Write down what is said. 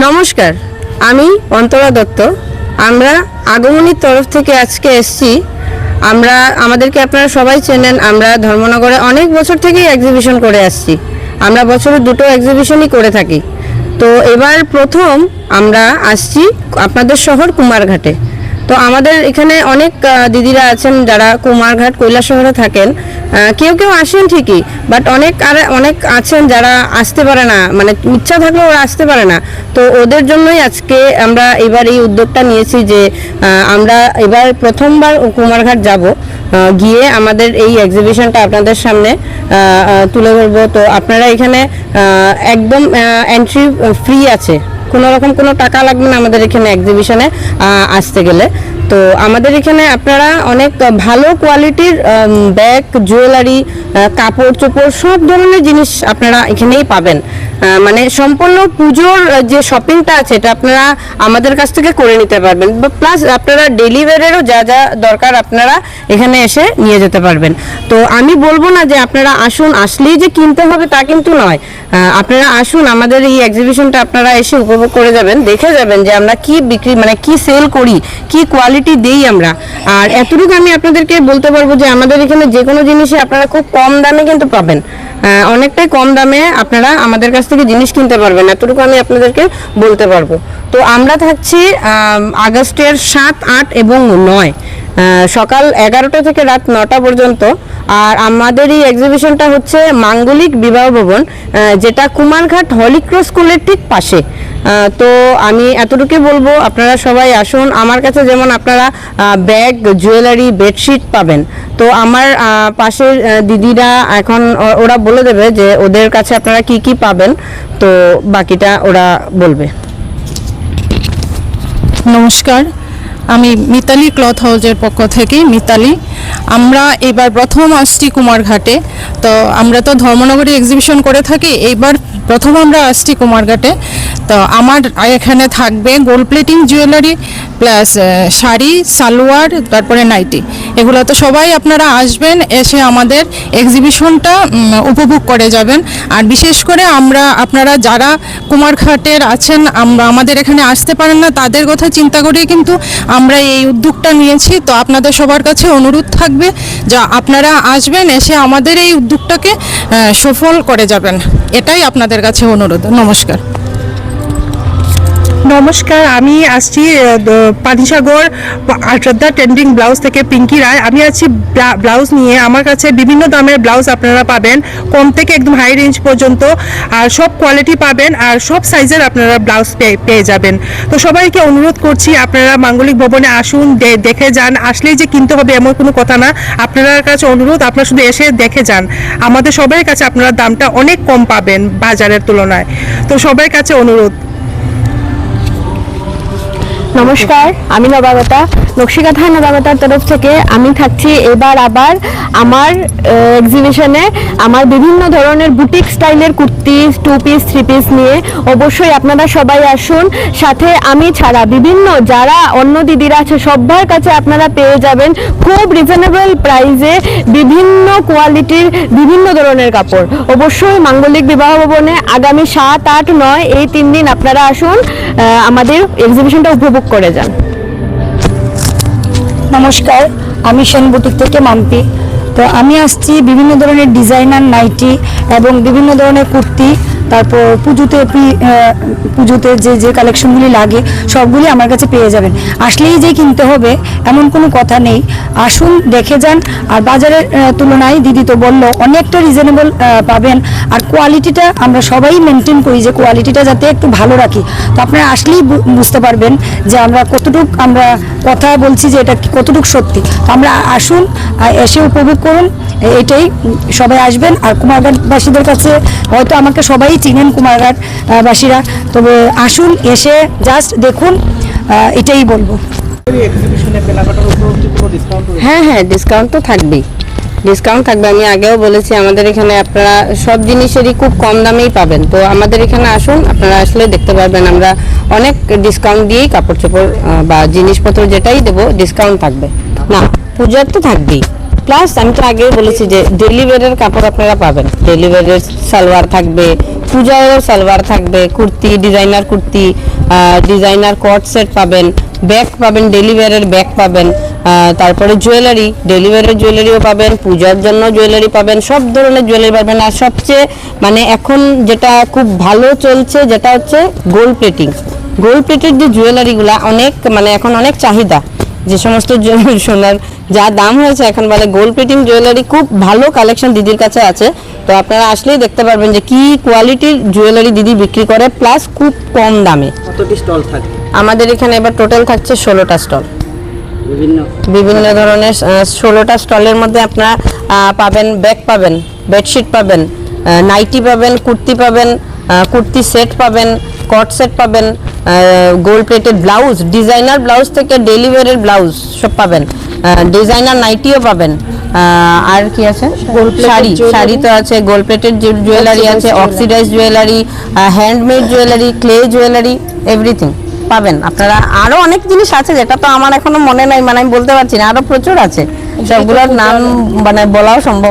নমস্কার, আমি অন্তরা দত্ত। আমরা আগমনীর তরফ থেকে আজকে এসেছি। আমাদেরকে আপনারা সবাই চেনেন। আমরা ধর্মনগরে অনেক বছর থেকেই এক্সিবিশন করে আসছি। আমরা বছরে দুটো এক্সিবিশনই করে থাকি। তো এবার প্রথম আমরা আসছি আপনাদের শহর কুমারঘাটে। তো আমাদের এখানে অনেক দিদিরা আছেন যারা কুমারঘাট কৈলাসহরে থাকেন। কেউ কেউ আসেন ঠিকই, বাট অনেক আছেন যারা আসতে পারে না, মানে ইচ্ছা থাকলেও ওরা আসতে পারে না। তো ওদের জন্যই আজকে আমরা এবার এই উদ্যোগটা নিয়েছি যে আমরা এবার প্রথমবার কুমারঘাট যাব, গিয়ে আমাদের এই এক্সিবিশনটা আপনাদের সামনে তুলে ধরবো। তো আপনারা এখানে একদম এন্ট্রি ফ্রি আছে, কোনো রকম কোনো টাকা লাগবে না আমাদের এখানে এক্সিবিশনে আসতে গেলে। তো আমাদের এখানে আপনারা অনেক ভালো কোয়ালিটির ব্যাগ, জুয়েলারি, কাপড় চোপড় সব ধরনের জিনিস আপনারা এখানেই পাবেন। মানে সম্পূর্ণ পুজোর যে শপিংটা আছে এটা আপনারা আমাদের কাছ থেকে করে নিতে পারবেন। প্লাস আপনারা ডেইলি ওয়্যারেরও যা যা দরকার আপনারা এখানে এসে নিয়ে যেতে পারবেন। তো আমি বলবো না যে আপনারা আসুন, আসলেই যে কিনতে হবে তা কিন্তু নয়। আপনারা আসুন, আমাদের এই এক্সিবিশনটা আপনারা এসে উপভোগ করে যাবেন, দেখে যাবেন যে আমরা কি বিক্রি মানে কি সেল করি, কি কোয়ালিটি দেই আমরা। আর এতটুকু আমি আপনাদেরকে বলতে পারবো যে আমাদের এখানে যে কোনো জিনিসই আপনারা খুব কম দামে কিন্তু পাবেন। অনেকটাই কম দামে আপনারা আমাদের কাছ থেকে জিনিস কিনতে পারবেন, এতটুকু আমি আপনাদেরকে বলতে পারবো। তো আমরা থাকছি আগস্টের 7, 8 এবং 9, সকাল 11টা থেকে রাত 9টা পর্যন্ত। আর আমাদের এই এক্সিবিশনটা হচ্ছে মাঙ্গলিক বিবাহ ভবন, যেটা কুমারঘাট হলিক্রস স্কুলের ঠিক পাশে। তো আমি এতটুকু বলবো, আপনারা সবাই আসুন। আমার কাছে যেমন আপনারা ব্যাগ, জুয়েলারি, বেডশিট পাবেন। তো আমার পাশের দিদিরা এখন ওরা বলে দেবে যে ওদের কাছে আপনারা কি কি পাবেন, তো বাকিটা ওরা বলবে। নমস্কার, আমি মিতালি ক্লথ হাউসের পক্ষ থেকে মিতালি। আমরা এবার প্রথম আসছি কুমারঘাটে। তো আমরা তো ধর্মনগরে এক্সিবিশন করে থাকি, এইবার প্রথম আমরা আসছি কুমারঘাটে। তো আমার এখানে থাকবে gold plating jewellery plus sari, salwar, তারপরে নাইটি। এগুলো তো সবাই আপনারা আসবেন, এসে আমাদের এক্সিবিশনটা উপভোগ করে যাবেন। আর বিশেষ করে আপনারা যারা কুমারঘাটের আছেন, আমাদের এখানে আসতে পারেন না, তাদের কথা চিন্তা করেই কিন্তু আমরা এই উদ্যোগটা নিয়েছি। তো আপনাদের সবার কাছে অনুরোধ থাকবে যে আপনারা আসবেন, এসে আমাদের এই উদ্যোগটাকে সফল করে যাবেন, এটাই আপনাদের কাছে অনুরোধ। নমস্কার। নমস্কার, আমি আসছি পানিসাগর আশ্রদ্ধা ট্রেন্ডিং ব্লাউজ থেকে পিঙ্কি রায়। আমি আছি ব্লাউজ নিয়ে। আমার কাছে বিভিন্ন দামের ব্লাউজ আপনারা পাবেন, কম থেকে একদম হাই রেঞ্জ পর্যন্ত, আর সব কোয়ালিটি পাবেন, আর সব সাইজের আপনারা ব্লাউজ পেয়ে যাবেন। তো সবাইকে অনুরোধ করছি আপনারা মাঙ্গলিক ভবনে আসুন, দেখে যান। আসলেই যে কিনতে হবে এমন কোনো কথা না, আপনার কাছে অনুরোধ আপনারা শুধু এসে দেখে যান। আমাদের সবার কাছে আপনারা দামটা অনেক কম পাবেন বাজারের তুলনায়। তো সবার কাছে অনুরোধ। নমস্কার, আমি নবাগতা, নকশিকাঁথা নবাগতার তরফ থেকে আমি থাকছি এবার আবার আমার এক্সিবিশনে আমার বিভিন্ন ধরনের বুটিক স্টাইলের কুর্তি, 2 পিস 3 পিস নিয়ে। অবশ্যই আপনারা সবাই আসুন। সাথে আমি ছাড়া বিভিন্ন যারা অন্য দিদিরা আছে সবার কাছে আপনারা পেয়ে যাবেন খুব রিজনেবল প্রাইসে বিভিন্ন কোয়ালিটির বিভিন্ন ধরনের কাপড়। অবশ্যই মাঙ্গলিক বিবাহ ভবনে আগামী 7, 8, 9 এই 3 দিন আপনারা আসুন, আমাদের এক্সিবিশনটা উপভোগ করে যান। নমস্কার, আমি সেন বুটিক থেকে মাম্পি। তো আমি আসছি বিভিন্ন ধরনের ডিজাইনার নাইটি এবং বিভিন্ন ধরনের কুর্তি, তারপর পুজোতে যে কালেকশনগুলি লাগে সবগুলি আমার কাছে পেয়ে যাবেন। আসলেই যে কিনতে হবে এমন কোনো কথা নেই, আসুন দেখে যান। আর বাজারের তুলনায় দিদি তো বললো অনেকটা রিজনেবল পাবেন। আর কোয়ালিটিটা আমরা সবাই মেনটেন করি যে কোয়ালিটিটা যাতে একটু ভালো রাখি। তো আপনারা আসলেই বুঝতে পারবেন যে আমরা কতটুক আমরা কথা বলছি যে এটা কতটুক সত্যি। তো আমরা আসুন, এসে উপভোগ করুন, এটাই। সবাই আসবেন। আর কুমারঘাটবাসীদের কাছে হয়তো আমাকে সবাই চিনেন কুমারঘাটবাসীরা, তবে আসুন, এসে জাস্ট দেখুন, এটাই বলবো। হ্যাঁ, ডিসকাউন্ট তো থাকবেই, ডিসকাউন্ট থাকবে। আমি আগেও বলেছি আমাদের এখানে আপনারা সব জিনিসেরই খুব কম দামেই পাবেন। তো আমাদের এখানে আসুন, আপনারা আসলে দেখতে পারবেন আমরা অনেক ডিসকাউন্ট দিয়েই কাপড় চোপড় বা জিনিসপত্র যেটাই দেবো ডিসকাউন্ট থাকবে। না, পূজার তো থাকবেই। প্লাস আমি তো আগেও বলেছি যে ডেলি ওয়্যারের কাপড় আপনারা পাবেন, ডেলি ওয়্যারের সালোয়ার থাকবে, পূজায়ও সালোয়ার থাকবে, কুর্তি, ডিজাইনার কুর্তি, ডিজাইনার কট সেট পাবেন, ব্যাগ পাবেন, ডেলিভারের ব্যাগ পাবেন, তারপরে জুয়েলারি, ডেলিভারের জুয়েলারিও পাবেন, পূজার জন্য জুয়েলারি পাবেন, সব ধরনের জুয়েলারি পাবেন। আর সবচেয়ে মানে এখন যেটা খুব ভালো চলছে যেটা হচ্ছে গোল্ড প্লেটিং। গোল্ড প্লেটের যে জুয়েলারিগুলো অনেক মানে এখন অনেক চাহিদা, যে সমস্ত সোনার যা দাম হয়েছে এখন বলে গোল্ড প্লেটিং জুয়েলারি খুব ভালো কালেকশন দিদির কাছে আছে। তো আপনারা আসলেই দেখতে পারবেন যে কি কোয়ালিটির জুয়েলারি দিদি বিক্রি করে, প্লাস খুব কম দামে। কতটি স্টল থাকে? আমাদের এখানে এবার টোটাল থাকছে 16টা স্টল, বিভিন্ন ধরনের 16টা স্টলের মধ্যে আপনারা পাবেন ব্যাগ পাবেন, বেডশিট পাবেন, নাইটি পাবেন, কুর্তি পাবেন, কুর্তি সেট পাবেন, কট সেট পাবেন, gold plated blouse, designer blouse থেকে ডেলিভারের ব্লাউজ সব পাবেন, ডিজাইনার নাইটিও পাবেন। আর কি আছে? শাড়ি, শাড়ি তো আছে, গোল্ড প্লেটেড জুয়েলারি আছে, oxidise jewellery, handmade jewellery, clay jewellery, everything পাবেন আপনারা। আরো অনেক জিনিস আছে যেটা তো আমার এখনো মনে নাই, মানে আমি বলতে পারছি না, আরো প্রচুর আছে, সবগুলোর নাম মানে বলাও সম্ভব